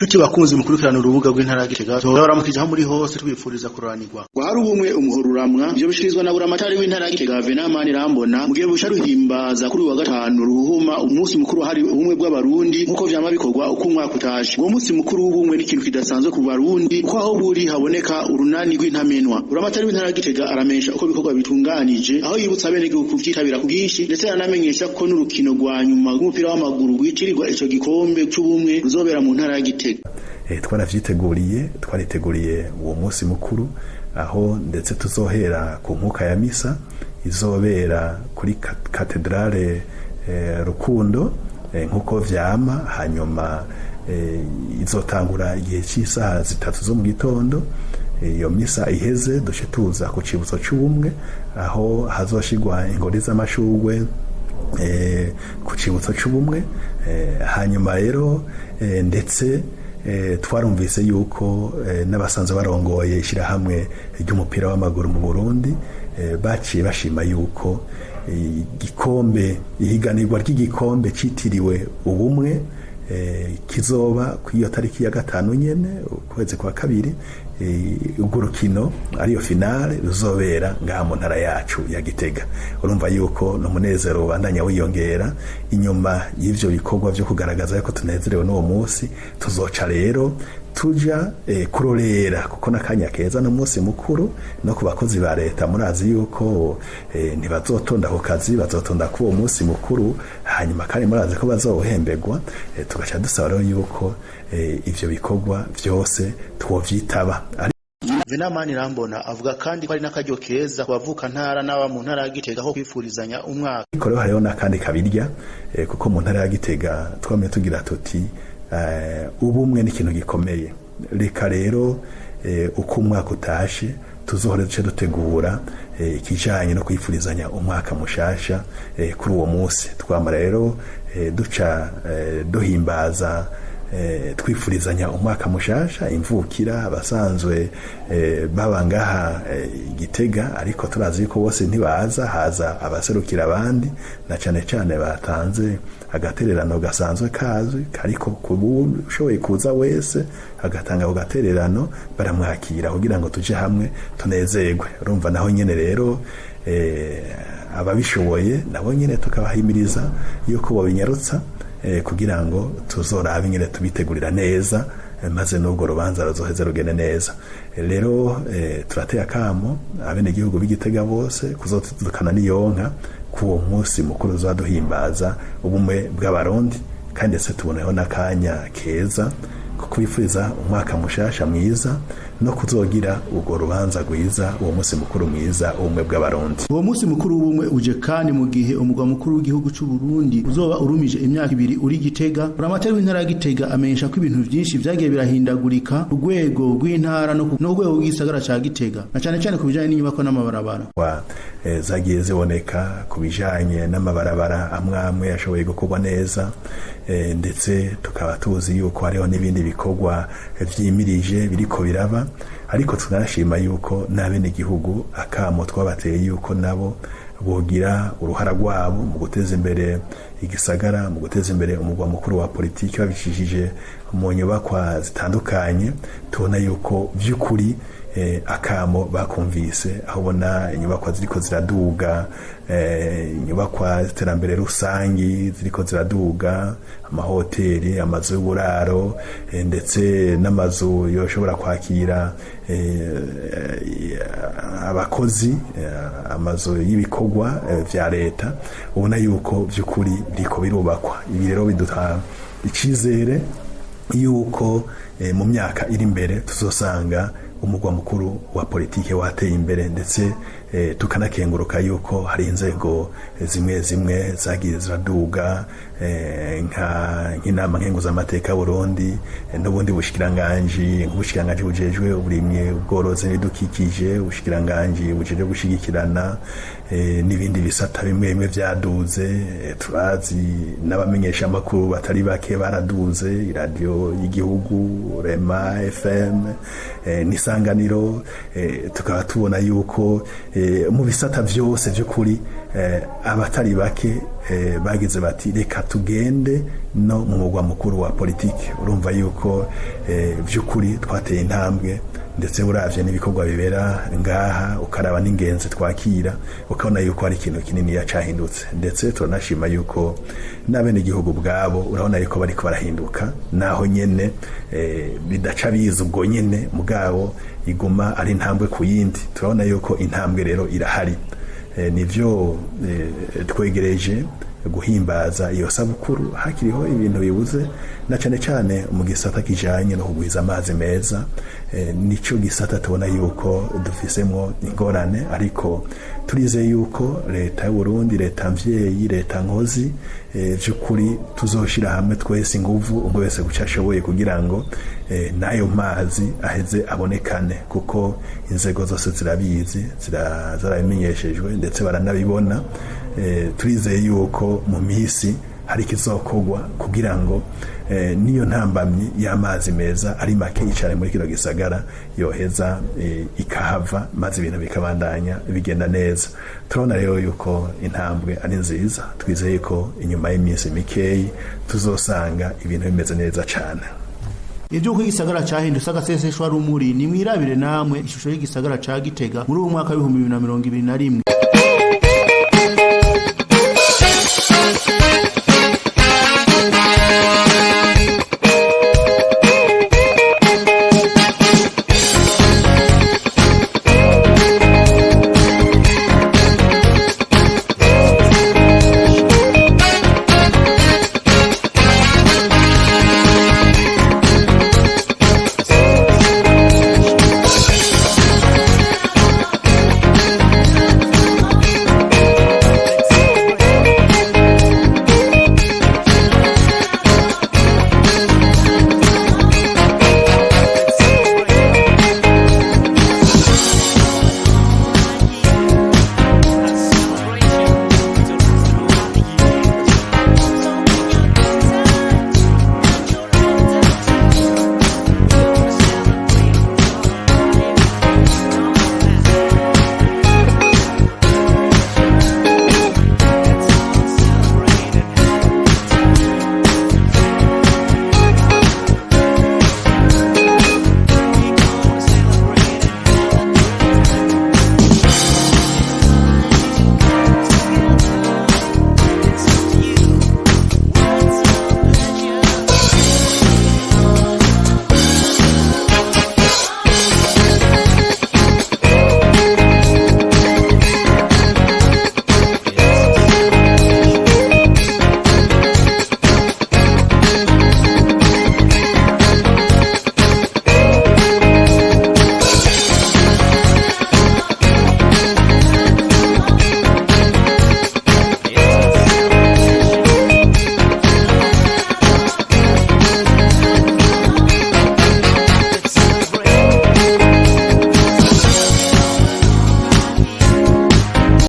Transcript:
Tuti bakunzi mukurikirana urubuga rw'intara ya Gitega turabaramukije aho muri hose tubifuriza kuranirwa. Gwari ubumwe umuhoruramwa byo bishirizwa na buramatari w'intara ya Gitega Venamani Rambona mugiye busha ruhimbaza kuri wa gatanu ruhuma umunsi mukuru hari ubumwe bw'abarundi nkuko vyama bikorwa uko umwaka utashe. Uwo munsi mukuru w'ubumwe ni ikintu kidasanzwe ku barundi ko aho buri haboneka urunani rw'intamenwa. Buramatari w'intara ya Gitega aramenyesha uko bikorwa bitunganije aho yibutsa bene igihugu kuvyitabira ku bwinshi ndetse anamenyesha ko n'urukino rwa nyuma rw'umupira w'amaguru rwitirirwa ico gikombe c'ubumwe ruzobera mu ntara ya Gitega. Twariteguriye uwo munsi mukuru aho ndetse tuzohera ku nkuka ya misa izobera kuri katedrale Rukundo nkuko vyama, hanyuma izotangura igihe cy'isaha 3 zo mu gitondo. Iyo misa iheze dushe tuza ku cibutso c'ubumwe aho hazoshigwa ingori z'amashurwe ku cibutso c'ubumwe. Hanyuma rero ndetse twarumvise yuko n'abasanzwe barongoye ishirahamwe ry'umupira w'amaguru mu Burundi baciye bashima yuko ihiganirwa ry'igikombe citiriwe ubumwe kizoba ku iyo tariki ya 5 nyene ukwezi kwa kabiri. Urwo rukino ariyo finale ruzobera ngaha mu ntara yacu ya Gitega. Urumva yuko no munezero bandanya wiyongera inyuma y'ivyo bikorwa vyo kugaragaza yuko tunezerewe n'uwo munsi. Tuzoca rero tuja kurorera kuko nakanya keza no munsi mukuru no ku bakozi ba leta murazi yuko ntibazotonda ku kazi, bazotonda ku uwo munsi mukuru, hanyuma kandi murazi ko bazohembegwa. Tugaca dusaba rero yuko ivyo bikorwa vyose twovyitaba. Venamani Rambona avuga kandi ko ari n'akaryo keza kubavuka ntara n'aba mu ntara ya Gitega aho kwifurizanya umwaka. Rero hariho n'akandi kabirya kuko mu ntara ya Gitega twamye tugira tuti ubumwe ni ikintu gikomeye. Reka rero uko umwaka utashe tuzohora duce dutegura ikijanye no kwifurizanya umwaka mushasha kuri uwo munsi. Twamara rero duca duhimbaza twifurizanya umwaka mushasha imvukira abasanzwe babangaha Gitega, ariko turazi ko bose ntibaza, haza abaserukira abandi na cane batanze agatererano gasanzwe kazwi, ariko kubushoboye kuza wese agatanga ku gatererano baramwakira kugira ngo tuje hamwe tunezerwe. Urumva naho nyene rero ababishoboye nabo nyene tukabahimiriza yuko bobinyarutsa kugira ngo tuzorabe nyine tubitegurira neza maze n'ubwo rubanza ruzoheze rugene neza. Rero turateye akamo abene igihugu b'Igitega bose kuzotudukana n'iyonka ku uwo munsi mukuru uzaduhimbaza ubumwe bw'abarundi, kandi se tuboneho n'akanya keza ko kubifuriza umwaka mushasha mwiza no kuzogira ubwo rubanza rwiza uwo munsi mukuru mwiza ubumwe bw'abarundi. Uwo munsi mukuru w'ubumwe uje kandi mu gihe umugwa mukuru w'igihugu c'u Burundi uzoba urumije imyaka 2 uri Gitega. Buramatari w'intara ya Gitega amenyesha ko ibintu vyinshi vyagiye birahindagurika urwego rw'intara no rwego rw'isagara ca Gitega, na cane kubijanye n'inyubako n'amabarabara zagiye ziboneka kubijanye n'amabarabara amwe yashoboye gukorwa neza, ndetse tukaba tuzi yuko hariho n'ibindi bikorwa vyimirije biriko biraba. Ariko tunashima yuko n'abene igihugu akamo twabateye yuko nabo bogira uruhara rwabo mu guteza imbere igisagara, mu guteza imbere umugwa mukuru wa politiki babishishije mu nyubakwa zitandukanye. Tubona yuko vy'ukuri akamo bakumvise, aho bona inyubakwa ziriko ziraduga, inyubakwa ziterambere rusangi ziriko ziraduga, amahoteli, amazu y'uburaro, ndetse n'amazu yoshobora kwakira abakozi, amazu y'ibikorwa vya leta. Ubona yuko vy'ukuri biriko birubakwa. Ibi rero biduha icizere yuko mu myaka iri imbere tuzosanga umugwa mukuru wa politike wateye imbere, ndetse tukanakenguruka yuko hari inzego zimwe zagiye ziraduga nk'inama nkenguzamateka Burundi n'ubundi bushikiranganji nk'ubushikiranganji bujejwe uburimyi ubworozi n'ibidukikije, ubushikiranganji bujejwe gushigikirana n'ibindi bisata bimwe vyaduze. Turazi n'abamenyesha amakuru batari bake baraduze, iradiyo y'igihugu Rema FM n'isanganiro. Tukaba tubona yuko mu bisata vyose vy'ukuri abatari bake bagize bati reka tugende no mu mugwa mukuru wa politiki. Urumva yuko by'ukuri twateye intambwe, ndetse uravye n'ibikorwa bibera ngaha ukaraba n'ingenzi twakira ukabona yuko hari ikintu kinini yacahindutse, ndetse turanashima yuko n'abene igihugu bwabo urabona yuko bariko barahinduka, naho nyene bidaca biza ubwo nyene mugabo iguma ari intambwe ku yindi. Turabona yuko intambwe rero irahari, nivyo twegereje guhimbaza iyo sabukuru hakiriho ibintu bibuze, na cane cane mu gisata kijanye no kugwiza amazi meza. Nico gisata tubona yuko dufisemwo ingorane, ariko turize yuko leta y'u Burundi, leta mvyeyi, leta nkozi by'ukuri tuzoshira hamwe twese inguvu, umwe wese gucashoboye kugira ngo nayo mazi aheze abonekane, kuko inzego zose zirabizi, zarabimenyeshejwe ndetse baranabibona. Turizeye yuko mu misi hari kizokogwa kugira ngo niyo ntambamyi y'amazi meza ari make icare muri kino gisagara yoheza ikahava, maze ibintu bikabandanya bigenda neza. Turabona rero yuko intambwe ari nziza, twizeye ko inyuma y'imisi mikeyi tuzosanga ibintu bimeze neza cane. Ivyuko igisagara cahindutse agaseseshwa rumuri, ni mwirabire namwe ishusho y'igisagara ca Gitega muri uwo mwaka wa 2021.